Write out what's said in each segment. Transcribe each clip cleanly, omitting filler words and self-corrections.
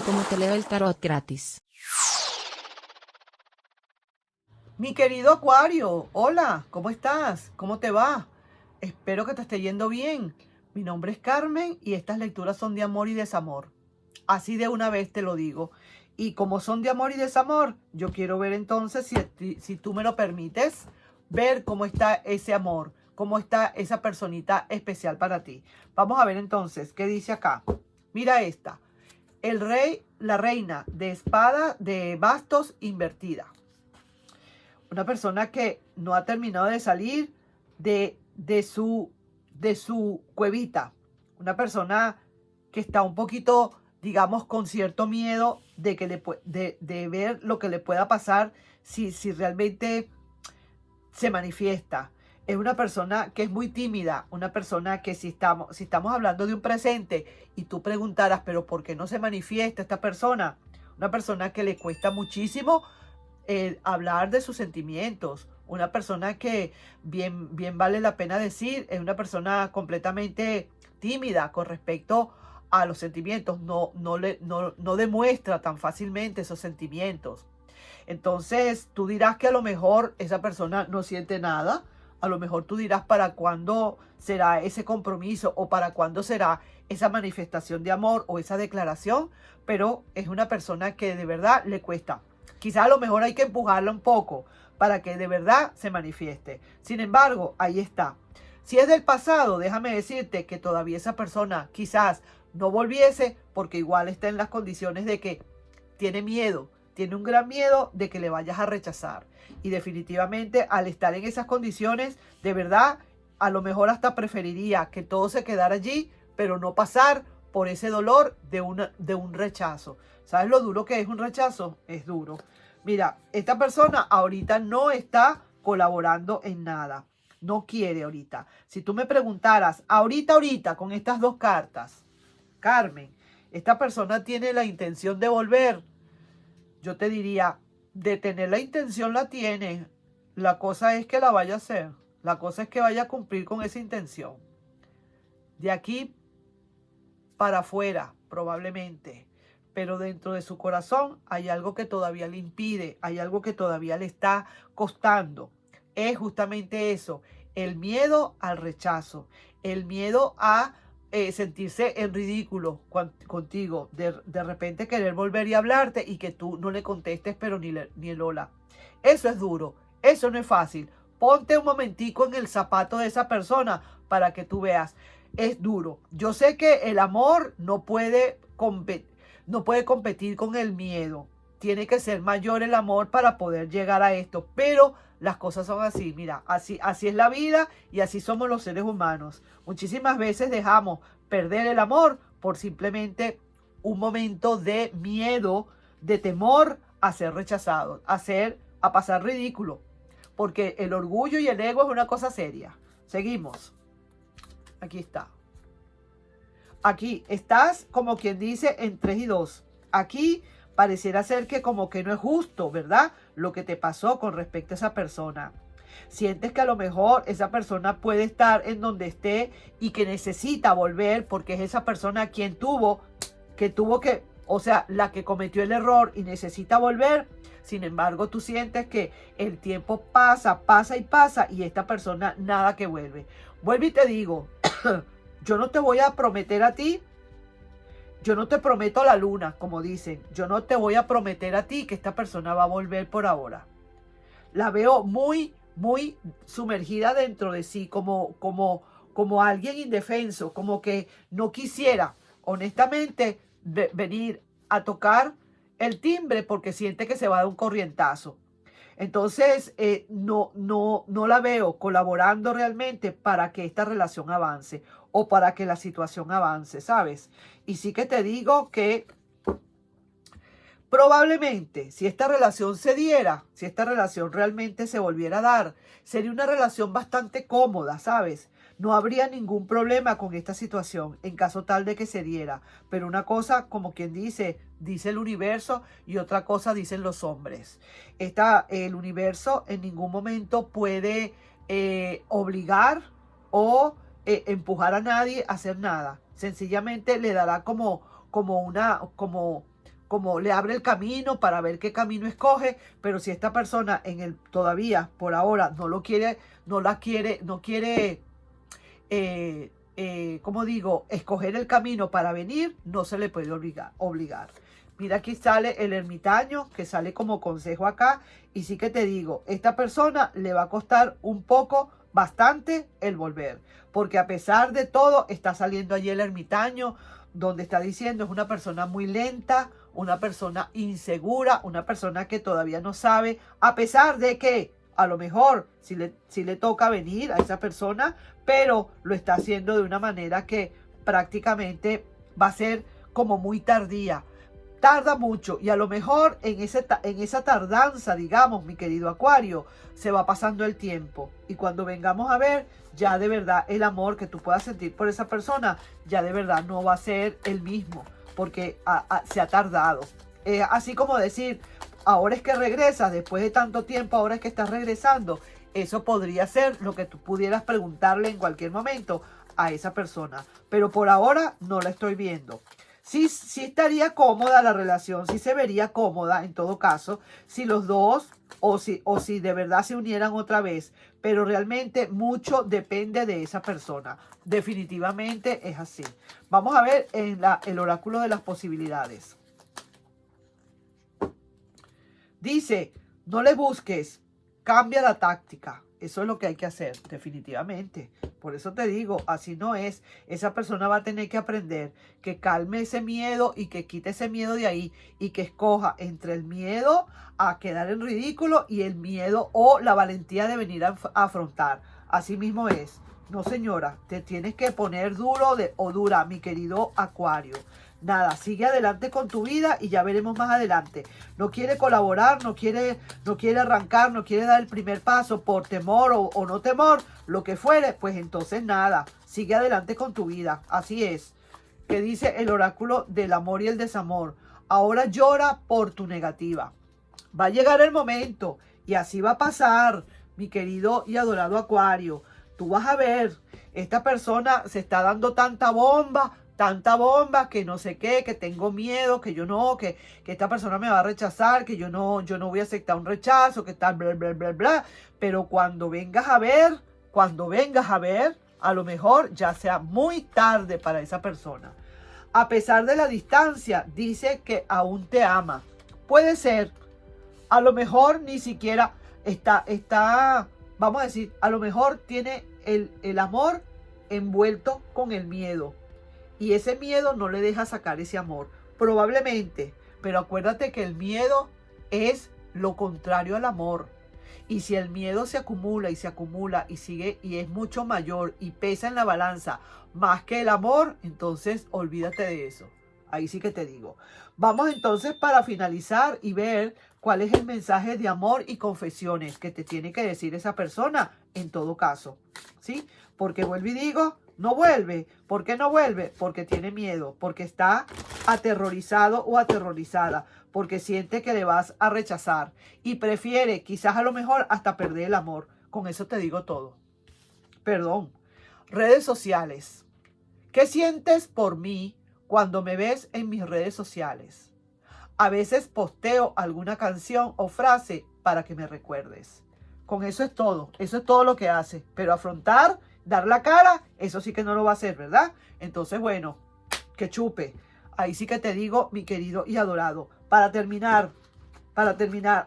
como te leo el tarot gratis. Mi querido Acuario, hola, ¿cómo estás? ¿Cómo te va? Espero que te esté yendo bien. Mi nombre es Carmen y estas lecturas son de amor y desamor. Así de una vez te lo digo. Y como son de amor y desamor, yo quiero ver entonces, si tú me lo permites, ver cómo está ese amor, cómo está esa personita especial para ti. Vamos a ver entonces, ¿qué dice acá? Mira esta. El rey, la reina de espada de bastos invertida. Una persona que no ha terminado de salir de su cuevita. Una persona que está un poquito, digamos, con cierto miedo de, que de ver lo que le pueda pasar si realmente se manifiesta. Es una persona que es muy tímida, una persona que si estamos hablando de un presente y tú preguntaras, pero ¿por qué no se manifiesta esta persona? Una persona que le cuesta muchísimo hablar de sus sentimientos. Una persona que bien vale la pena decir, es una persona completamente tímida con respecto a los sentimientos. No demuestra tan fácilmente esos sentimientos. Entonces tú dirás que a lo mejor esa persona no siente nada. A lo mejor tú dirás para cuándo será ese compromiso o para cuándo será esa manifestación de amor o esa declaración, pero es una persona que de verdad le cuesta. Quizás a lo mejor hay que empujarla un poco para que de verdad se manifieste. Sin embargo, ahí está. Si es del pasado, déjame decirte que todavía esa persona quizás no volviese porque igual está en las condiciones de que tiene miedo, tiene un gran miedo de que le vayas a rechazar. Y definitivamente al estar en esas condiciones, de verdad, a lo mejor hasta preferiría que todo se quedara allí, pero no pasar por ese dolor de un rechazo. ¿Sabes lo duro que es un rechazo? Es duro. Mira, esta persona ahorita no está colaborando en nada. No quiere ahorita. Si tú me preguntaras, ahorita, con estas dos cartas, Carmen, esta persona tiene la intención de volver. Yo te diría, de tener la intención la tiene. La cosa es que la vaya a hacer. La cosa es que vaya a cumplir con esa intención. De aquí para afuera, probablemente. Pero dentro de su corazón hay algo que todavía le impide, hay algo que todavía le está costando. Es justamente eso, el miedo al rechazo, el miedo a sentirse en ridículo contigo, de repente querer volver y hablarte y que tú no le contestes, pero ni el hola. Eso es duro, eso no es fácil. Ponte un momentico en el zapato de esa persona para que tú veas. Es duro. Yo sé que el amor no puede competir con el miedo. Tiene que ser mayor el amor para poder llegar a esto. Pero las cosas son así. Mira, así es la vida y así somos los seres humanos. Muchísimas veces dejamos perder el amor por simplemente un momento de miedo, de temor a ser rechazado, a pasar ridículo. Porque el orgullo y el ego es una cosa seria. Seguimos. Aquí está. Aquí estás como quien dice en 3 y 2. Aquí pareciera ser que como que no es justo, ¿verdad? Lo que te pasó con respecto a esa persona. Sientes que a lo mejor esa persona puede estar en donde esté y que necesita volver porque es esa persona quien o sea, la que cometió el error y necesita volver. Sin embargo, tú sientes que el tiempo pasa y esta persona nada que vuelve. Vuelvo y te digo, yo no te voy a prometer a ti, yo no te prometo la luna, como dicen. Yo no te voy a prometer a ti que esta persona va a volver por ahora. La veo muy sumergida dentro de sí, como alguien indefenso, como que no quisiera, honestamente, venir a tocar el timbre porque siente que se va a dar un corrientazo. Entonces, no la veo colaborando realmente para que esta relación avance o para que la situación avance, ¿sabes? Y sí que te digo que probablemente, si esta relación se diera, si esta relación realmente se volviera a dar, sería una relación bastante cómoda, ¿sabes? No habría ningún problema con esta situación en caso tal de que se diera. Pero una cosa, como quien dice el universo y otra cosa dicen los hombres. El universo en ningún momento puede obligar o empujar a nadie a hacer nada. Sencillamente le dará como como le abre el camino para ver qué camino escoge, pero si esta persona todavía por ahora no quiere, como digo, escoger el camino para venir, no se le puede obligar. Mira, aquí sale el ermitaño, que sale como consejo acá, y sí que te digo, esta persona le va a costar un poco, bastante el volver, porque a pesar de todo, está saliendo allí el ermitaño, donde está diciendo es una persona muy lenta, una persona insegura, una persona que todavía no sabe, a pesar de que a lo mejor si le toca venir a esa persona, pero lo está haciendo de una manera que prácticamente va a ser como muy tardía. Tarda mucho y a lo mejor en esa tardanza, digamos, mi querido Acuario, se va pasando el tiempo. Y cuando vengamos a ver, ya de verdad el amor que tú puedas sentir por esa persona, ya de verdad no va a ser el mismo, porque se ha tardado. Así como decir, ahora es que regresas, después de tanto tiempo, ahora es que estás regresando. Eso podría ser lo que tú pudieras preguntarle en cualquier momento a esa persona. Pero por ahora no la estoy viendo. Sí estaría cómoda la relación, sí se vería cómoda en todo caso, si los dos o si de verdad se unieran otra vez. Pero realmente mucho depende de esa persona. Definitivamente es así. Vamos a ver el oráculo de las posibilidades. Dice, no le busques, cambia la táctica. Eso es lo que hay que hacer, definitivamente. Por eso te digo, así no es. Esa persona va a tener que aprender que calme ese miedo y que quite ese miedo de ahí y que escoja entre el miedo a quedar en ridículo y el miedo o la valentía de venir a afrontar. Así mismo es. No, señora, te tienes que poner duro o dura, mi querido Acuario. Nada, sigue adelante con tu vida y ya veremos más adelante. No quiere colaborar, no quiere arrancar, no quiere dar el primer paso por temor o no temor, lo que fuere, pues entonces nada, sigue adelante con tu vida. Así es. Que dice el oráculo del amor y el desamor. Ahora llora por tu negativa. Va a llegar el momento y así va a pasar, mi querido y adorado Acuario. Tú vas a ver, esta persona se está dando tanta bomba que no sé qué, que tengo miedo, que yo no, que esta persona me va a rechazar, que yo no voy a aceptar un rechazo, que tal, bla, bla, bla, bla. Pero cuando vengas a ver, a lo mejor ya sea muy tarde para esa persona. A pesar de la distancia, dice que aún te ama. Puede ser, a lo mejor ni siquiera está, vamos a decir, a lo mejor tiene el amor envuelto con el miedo. Y ese miedo no le deja sacar ese amor. Probablemente. Pero acuérdate que el miedo es lo contrario al amor. Y si el miedo se acumula y sigue y es mucho mayor y pesa en la balanza más que el amor, entonces olvídate de eso. Ahí sí que te digo. Vamos entonces para finalizar y ver cuál es el mensaje de amor y confesiones que te tiene que decir esa persona en todo caso. ¿Sí? Porque vuelvo y digo, no vuelve. ¿Por qué no vuelve? Porque tiene miedo, porque está aterrorizado o aterrorizada, porque siente que le vas a rechazar y prefiere quizás a lo mejor hasta perder el amor. Con eso te digo todo. Perdón. Redes sociales. ¿Qué sientes por mí cuando me ves en mis redes sociales? A veces posteo alguna canción o frase para que me recuerdes. Con eso es todo. Eso es todo lo que hace. Pero afrontar, dar la cara, eso sí que no lo va a hacer, ¿verdad? Entonces, bueno, que chupe. Ahí sí que te digo, mi querido y adorado. Para terminar,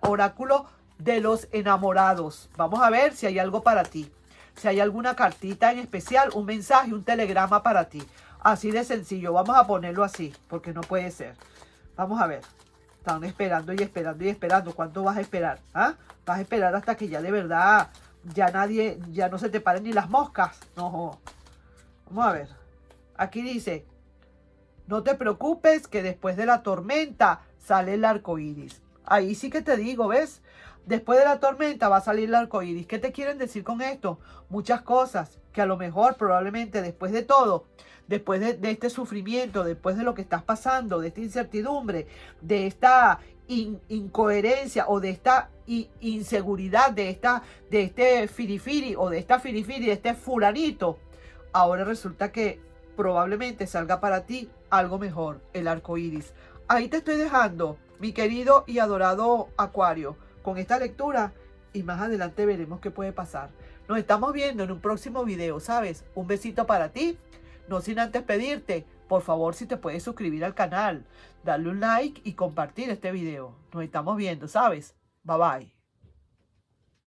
oráculo de los enamorados. Vamos a ver si hay algo para ti. Si hay alguna cartita en especial, un mensaje, un telegrama para ti. Así de sencillo. Vamos a ponerlo así, porque no puede ser. Vamos a ver. Están esperando y esperando y esperando. ¿Cuánto vas a esperar? ¿Ah? Vas a esperar hasta que ya de verdad ya no se te paren ni las moscas. No. Vamos a ver. Aquí dice, no te preocupes que después de la tormenta sale el arco iris. Ahí sí que te digo, ¿ves? Después de la tormenta va a salir el arco iris. ¿Qué te quieren decir con esto? Muchas cosas que a lo mejor probablemente después de todo, después de este sufrimiento, después de lo que estás pasando, de esta incertidumbre, de esta incoherencia o de esta inseguridad, de este firifiri o de esta firifiri, de este fulanito, ahora resulta que probablemente salga para ti algo mejor, el arco iris. ahí te estoy dejando, mi querido y adorado Acuario, con esta lectura y más adelante veremos qué puede pasar. Nos estamos viendo en un próximo video, ¿sabes? Un besito para ti. No sin antes pedirte, por favor, si te puedes suscribir al canal, darle un like y compartir este video. Nos estamos viendo, ¿sabes? Bye bye.